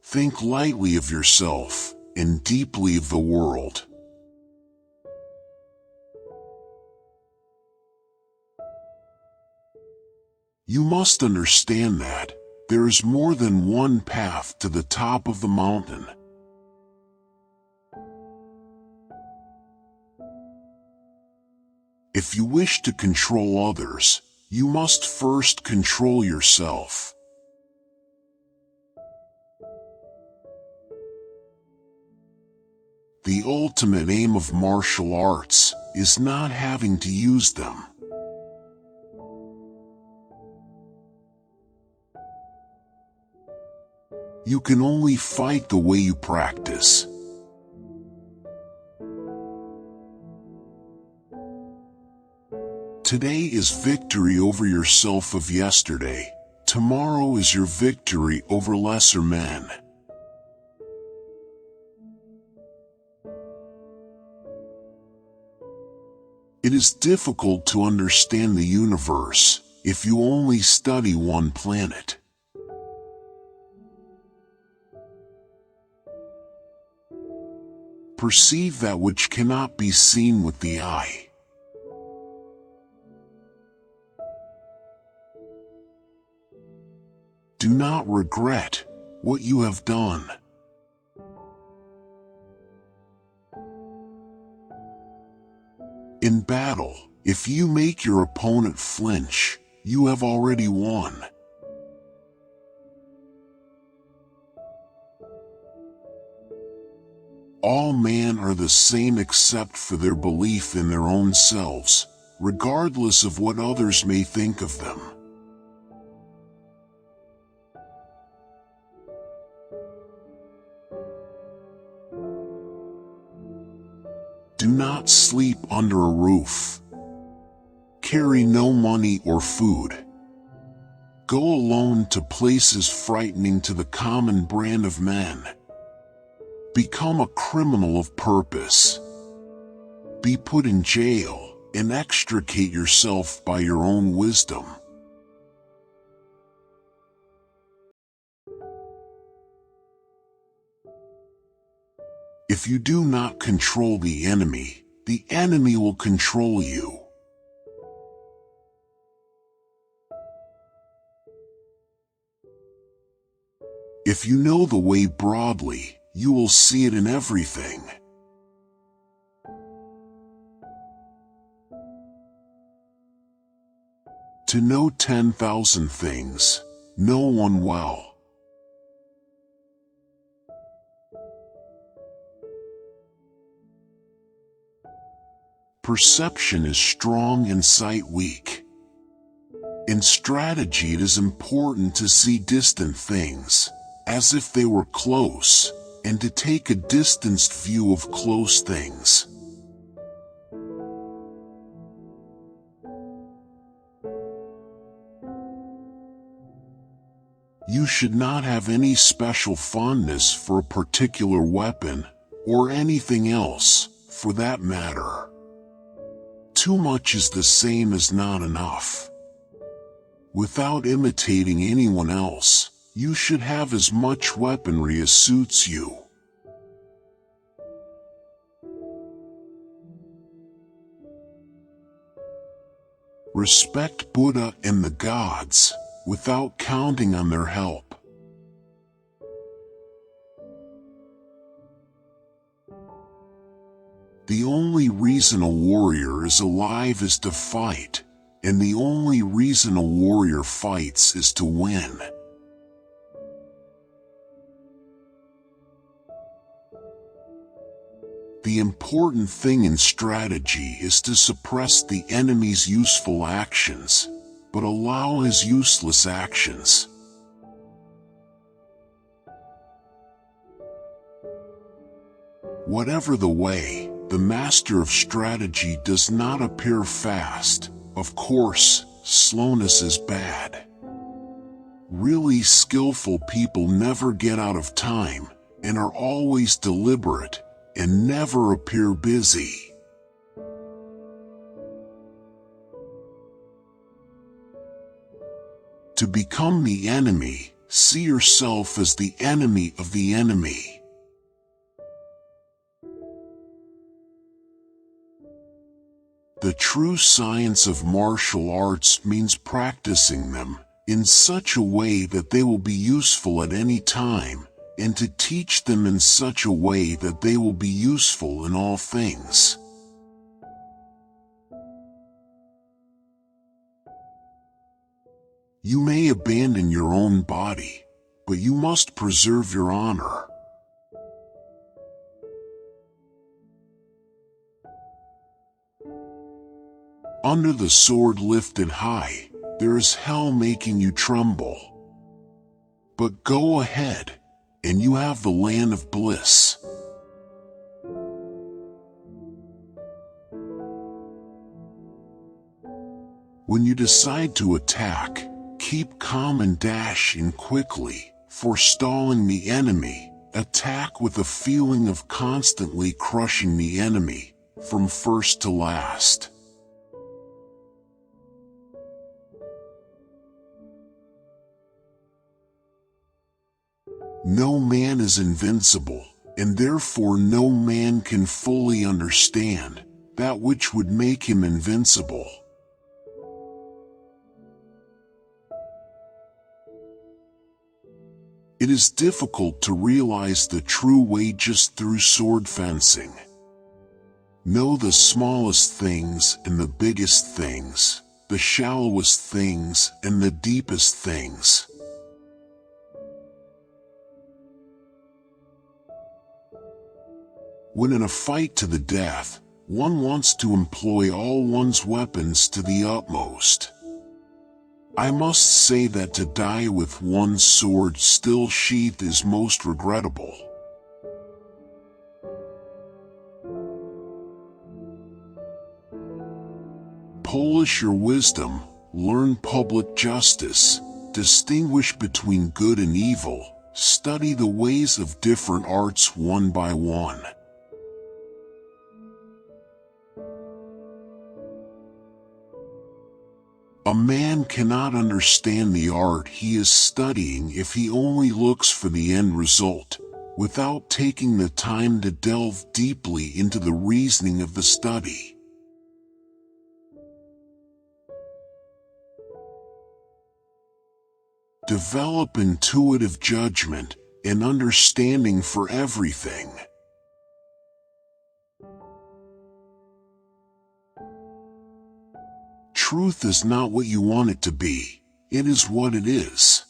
Think lightly of yourself and deeply of the world. You must understand that there is more than one path to the top of the mountain. If you wish to control others, you must first control yourself. The ultimate aim of martial arts is not having to use them. You can only fight the way you practice. Today is victory over yourself of yesterday. Tomorrow is your victory over lesser men. It is difficult to understand the universe if you only study one planet. Perceive that which cannot be seen with the eye. Do not regret what you have done. In battle, if you make your opponent flinch, you have already won. All men are the same except for their belief in their own selves, regardless of what others may think of them. Do not sleep under a roof. Carry no money or food. Go alone to places frightening to the common brand of men. Become a criminal of purpose. Be put in jail and extricate yourself by your own wisdom. If you do not control the enemy will control you. If you know the way broadly, you will see it in everything. To know 10,000 things, know one well. Perception is strong and sight weak. In strategy, it is important to see distant things, as if they were close, and to take a distanced view of close things. You should not have any special fondness for a particular weapon, or anything else, for that matter. Too much is the same as not enough. Without imitating anyone else, you should have as much weaponry as suits you. Respect Buddha and the gods, without counting on their help. The only reason a warrior is alive is to fight, and the only reason a warrior fights is to win. The important thing in strategy is to suppress the enemy's useful actions, but allow his useless actions. Whatever the way, the master of strategy does not appear fast. Of course, slowness is bad. Really skillful people never get out of time, and are always deliberate, and never appear busy. To become the enemy, see yourself as the enemy of the enemy. The true science of martial arts means practicing them in such a way that they will be useful at any time, and to teach them in such a way that they will be useful in all things. You may abandon your own body, but you must preserve your honor. Under the sword lifted high, there is hell making you tremble. But go ahead, and you have the land of bliss. When you decide to attack, keep calm and dash in quickly, forestalling the enemy. Attack with a feeling of constantly crushing the enemy, from first to last. No man is invincible, and therefore no man can fully understand that which would make him invincible. It is difficult to realize the true way just through sword fencing. Know the smallest things and the biggest things, the shallowest things and the deepest things. When in a fight to the death, one wants to employ all one's weapons to the utmost. I must say that to die with one's sword still sheathed is most regrettable. Polish your wisdom, learn public justice, distinguish between good and evil, study the ways of different arts one by one. A man cannot understand the art he is studying if he only looks for the end result, without taking the time to delve deeply into the reasoning of the study. Develop intuitive judgment and understanding for everything. Truth is not what you want it to be, it is what it is.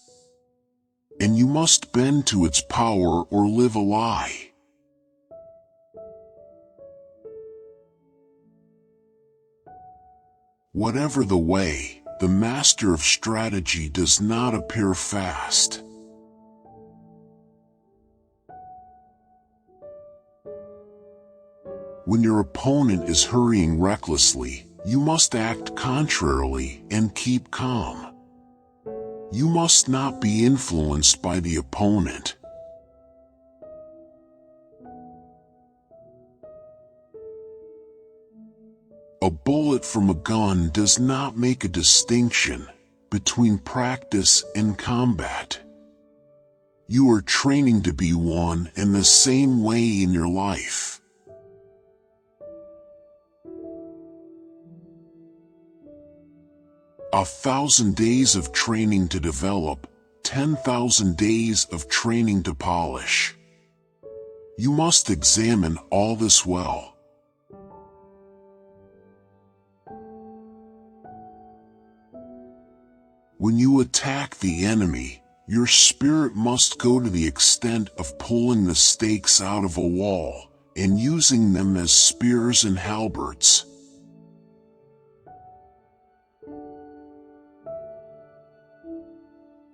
And you must bend to its power or live a lie. Whatever the way, the master of strategy does not appear fast. When your opponent is hurrying recklessly, you must act contrarily and keep calm. You must not be influenced by the opponent. A bullet from a gun does not make a distinction between practice and combat. You are training to be one and the same way in your life. A 1,000 days of training to develop, 10,000 days of training to polish. You must examine all this well. When you attack the enemy, your spirit must go to the extent of pulling the stakes out of a wall and using them as spears and halberds.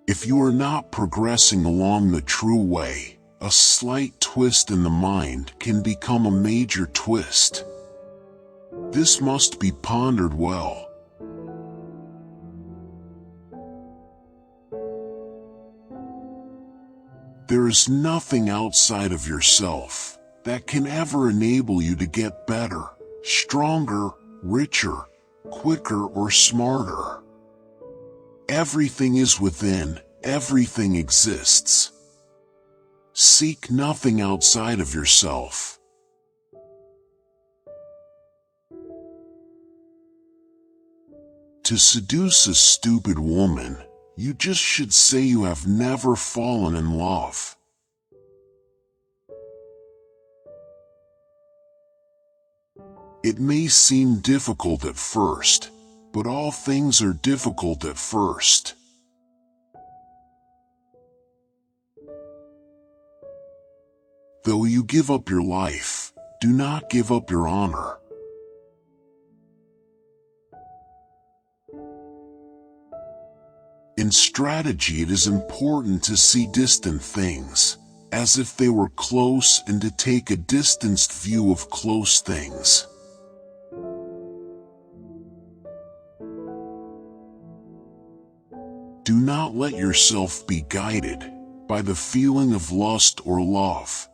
If you are not progressing along the true way, a slight twist in the mind can become a major twist. This must be pondered well. There is nothing outside of yourself that can ever enable you to get better, stronger, richer, quicker, or smarter. Everything is within, everything exists. Seek nothing outside of yourself. To seduce a stupid woman, you just should say you have never fallen in love. It may seem difficult at first, but all things are difficult at first. Though you give up your life, do not give up your honor. In strategy, it is important to see distant things, as if they were close, and to take a distanced view of close things. Do not let yourself be guided by the feeling of lust or love.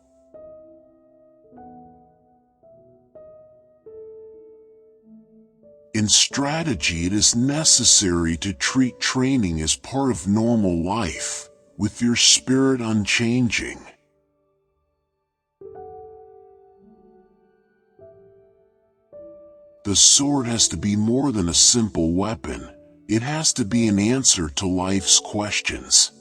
In strategy, it is necessary to treat training as part of normal life, with your spirit unchanging. The sword has to be more than a simple weapon. It has to be an answer to life's questions.